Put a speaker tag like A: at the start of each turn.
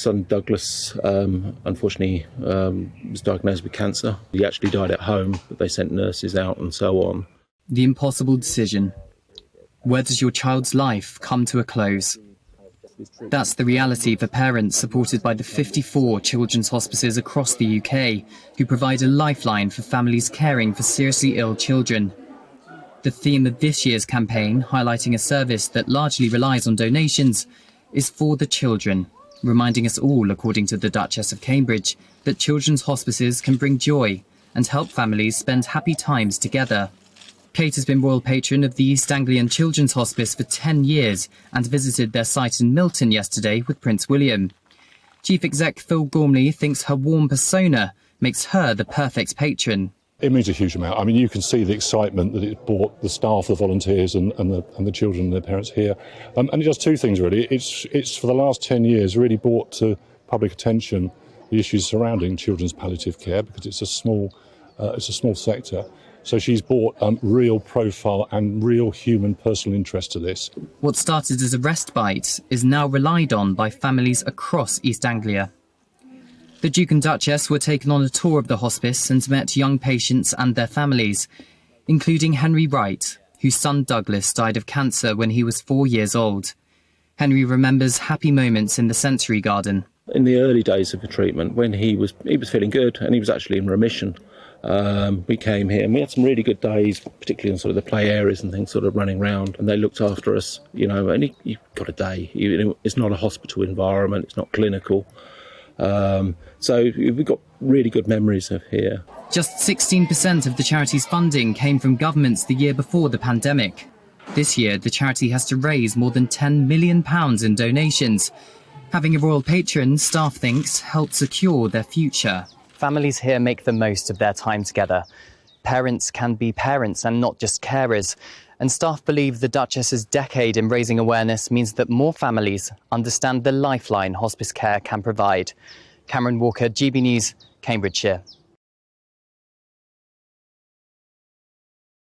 A: son Douglas, unfortunately, was diagnosed with cancer. He actually died at home, but they sent nurses out and so on.
B: The impossible decision. Where does your child's life come to a close? That's the reality for parents supported by the 54 children's hospices across the UK, who provide a lifeline for families caring for seriously ill children. The theme of this year's campaign, highlighting a service that largely relies on donations, is for the children, reminding us all, according to the Duchess of Cambridge, that children's hospices can bring joy and help families spend happy times together. Kate has been royal patron of the East Anglian Children's Hospice for 10 years and visited their site in Milton yesterday with Prince William. Chief Exec Phil Gormley thinks her warm persona makes her the perfect patron.
C: It means a huge amount. I mean, you can see the excitement that it brought the staff, the volunteers and the children and their parents here. And it does two things, really. It's for the last 10 years really brought to public attention the issues surrounding children's palliative care, because it's a small sector. So she's brought real profile and real human personal interest to this.
B: What started as a respite is now relied on by families across East Anglia. The Duke and Duchess were taken on a tour of the hospice and met young patients and their families, including Henry Wright, whose son Douglas died of cancer when he was 4 years old. Henry remembers happy moments in the sensory garden.
A: In the early days of the treatment, when he was feeling good and he was actually in remission, we came here and we had some really good days, particularly in sort of the play areas and things, sort of running around, and they looked after us, and he got a day. It's not a hospital environment, it's not clinical. So we've got really good memories of here.
B: Just 16% of the charity's funding came from governments the year before the pandemic. This year, the charity has to raise more than £10 million in donations. Having a royal patron, staff thinks, helped secure their future.
D: Families here make the most of their time together. Parents can be parents and not just carers. And staff believe the Duchess's decade in raising awareness means that more families understand the lifeline hospice care can provide. Cameron Walker, GB News, Cambridgeshire.